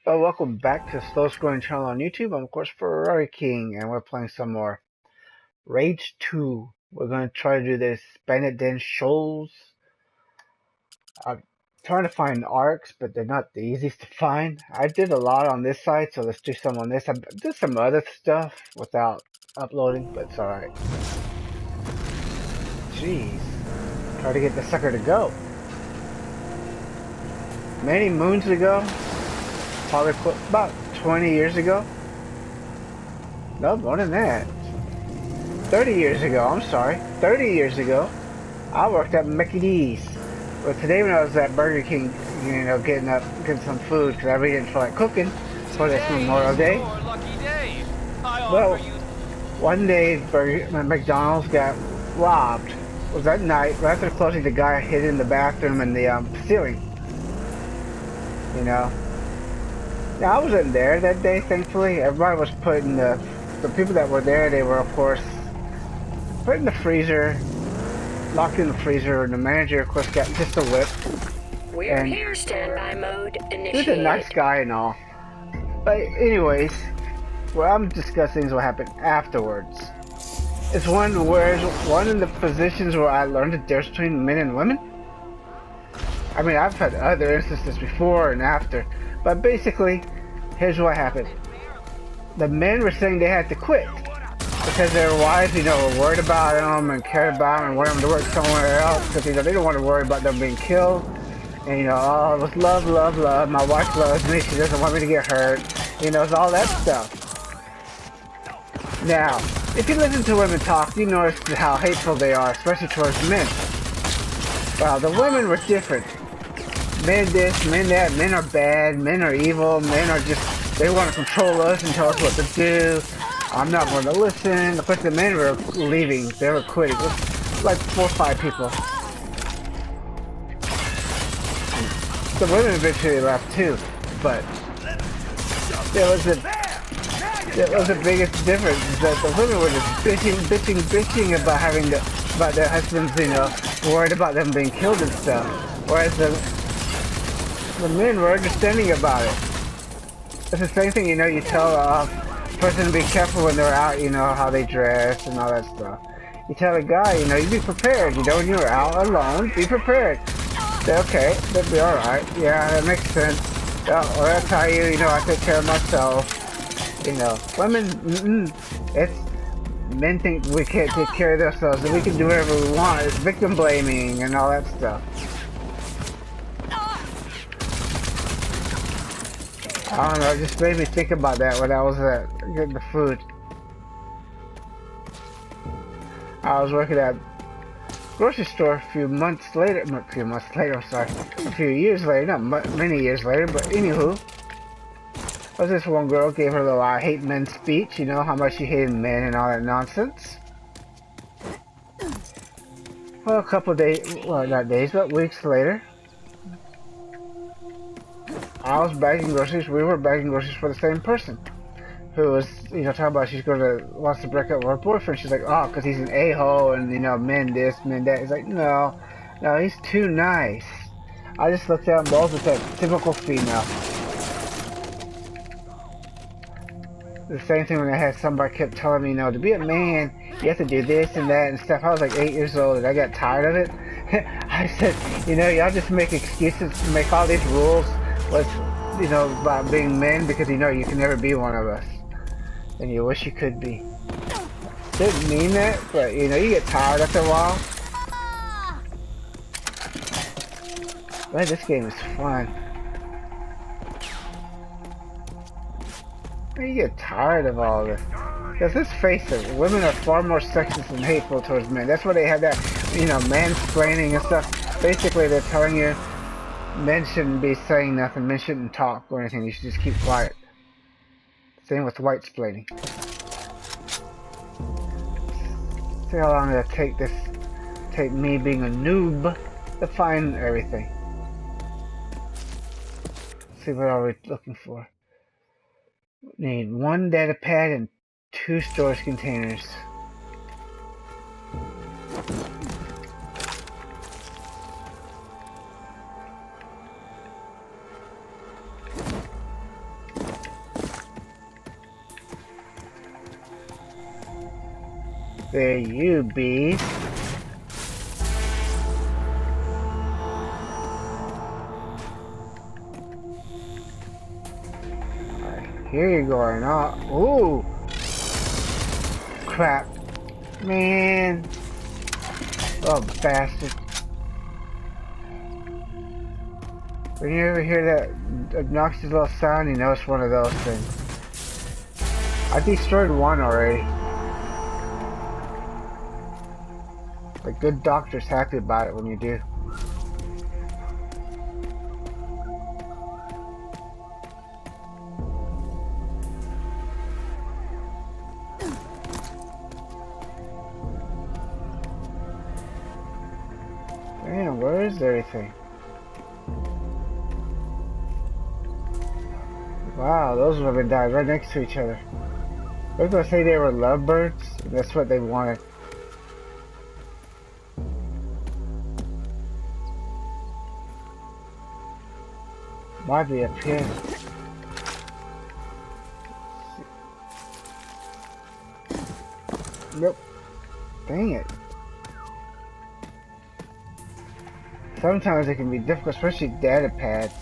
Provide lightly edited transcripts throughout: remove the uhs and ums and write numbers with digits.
Well, welcome back to the slow scrolling channel on YouTube. I'm of course Ferrari King, and we're playing some more RAGE2. We're going to try to do this Bandit Den Shoals. I'm trying to find arcs, but they're not the easiest to find. I did a lot on this side, so let's do some on this. I did some other stuff without uploading, but it's alright. Jeez. Try to get the sucker to go. Many moons ago, probably about 20 years ago. No, more than that. 30 years ago, I'm sorry. 30 years ago, I worked at Mickey D's. But today when I was at Burger King, getting some food, because I really didn't feel like cooking for this Memorial Day. Well, one day, McDonald's got robbed. It was that night, right after closing, the guy hid in the bathroom and the ceiling. You know. Now, I wasn't there that day, thankfully. Everybody was put in the people that were there, they were, of course, put in the freezer, locked in the freezer, and the manager, of course, got just a whip. We're here, standby mode initiated. He was a nice guy and all. But anyways, what I'm discussing is what happened afterwards. It's one of the positions where I learned the difference between men and women. I mean, I've had other instances before and after. But basically, here's what happened. The men were saying they had to quit because their wives, were worried about them and cared about them and wanted them to work somewhere else because, they don't want to worry about them being killed. And, oh, it was love, love, love. My wife loves me. She doesn't want me to get hurt. It's all that stuff. Now, if you listen to women talk, you notice how hateful they are, especially towards men. Well, the women were different. Men this, men that, men are bad, men are evil, men are just, they want to control us and tell us what to do. I'm not going to listen. Of course, the men were leaving, they were quitting. It was like 4 or 5 people. The women eventually left too, but there was the biggest difference is that the women were just bitching about their husbands, worried about them being killed and stuff. Whereas the men were understanding about it. It's the same thing, you tell a person to be careful when they're out, how they dress and all that stuff. You tell a guy, you be prepared, when you're out alone, be prepared. Say, okay, that'll be alright. Yeah, that makes sense. Well, that's how I take care of myself. Women, men think we can't take care of ourselves, and we can do whatever we want. It's victim blaming and all that stuff. I don't know, it just made me think about that when I was getting the food. I was working at a grocery store a few years later, a few years later, not many years later, but anywho. Was this one girl gave her little I hate men speech, how much she hated men and all that nonsense. Well, a couple days, well not days, but weeks later, I was bagging groceries, we were bagging groceries for the same person. Who was, talking about wants to break up with her boyfriend. She's like, oh, because he's an a-hole and, men this, men that. He's like, no, he's too nice. I just looked at them both and said, typical female. The same thing when I had somebody kept telling me, to be a man, you have to do this and that and stuff. I was like 8 years old and I got tired of it. I said, y'all just make excuses, make all these rules, about being men because, you can never be one of us. And you wish you could be. Didn't mean that, but, you get tired after a while. But this game is fun. You get tired of all this. Because let's face it, women are far more sexist and hateful towards men. That's why they have that, mansplaining and stuff. Basically, they're telling you men shouldn't be saying nothing, men shouldn't talk or anything, you should just keep quiet. Same with white-splaining. See how long it'll take me being a noob to find everything. Let's see, what are we looking for? We need 1 data pad and 2 storage containers. There you be. Here you're going on. Ooh! Crap. Man. Oh, bastard. When you ever hear that obnoxious little sound, you know it's one of those things. I destroyed one already. The good doctor's happy about it when you do. Damn, where is everything? Wow, those women died right next to each other. I was gonna say they were lovebirds, and that's what they wanted. Might be up here. Nope. Dang it. Sometimes it can be difficult, especially data pads.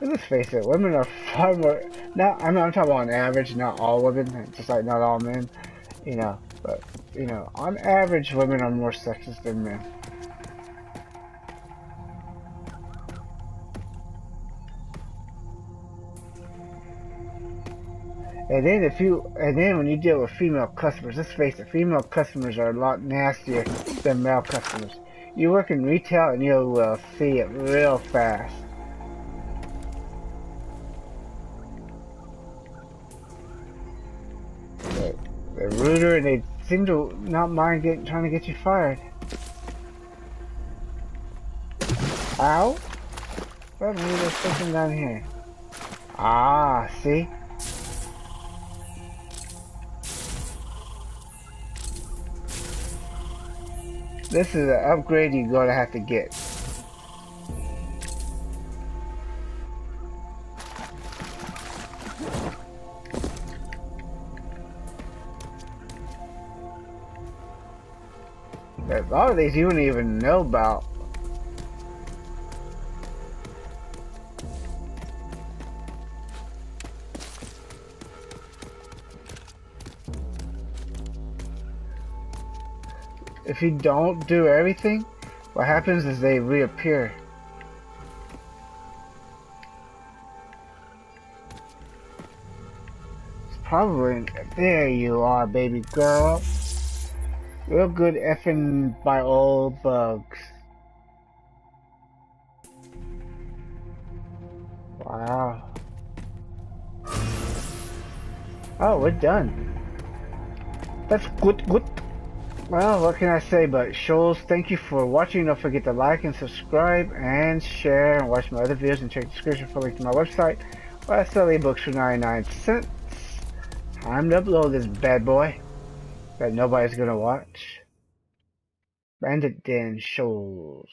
Let's face it, women are far more. Not, I'm talking about on average, not all women, just like not all men, you know. But you know, on average, women are more sexist than men. And then when you deal with female customers, let's face it, female customers are a lot nastier than male customers. You work in retail and you'll see it real fast. They're ruder and they seem to not mind trying to get you fired. Ow? Well, maybe there's something down here. Ah, see? This is an upgrade you're gonna have to get. A lot of these you wouldn't even know about. If you don't do everything, what happens is they reappear. It's probably... There you are, baby girl. Real good effing by old bugs. Wow. Oh, we're done. That's good. Well, what can I say but Shoals, thank you for watching. Don't forget to like and subscribe and share and watch my other videos and check the description for a link to my website where I sell ebooks for 99 cents. Time to upload this bad boy that nobody's gonna watch. Bandit Den Shoals.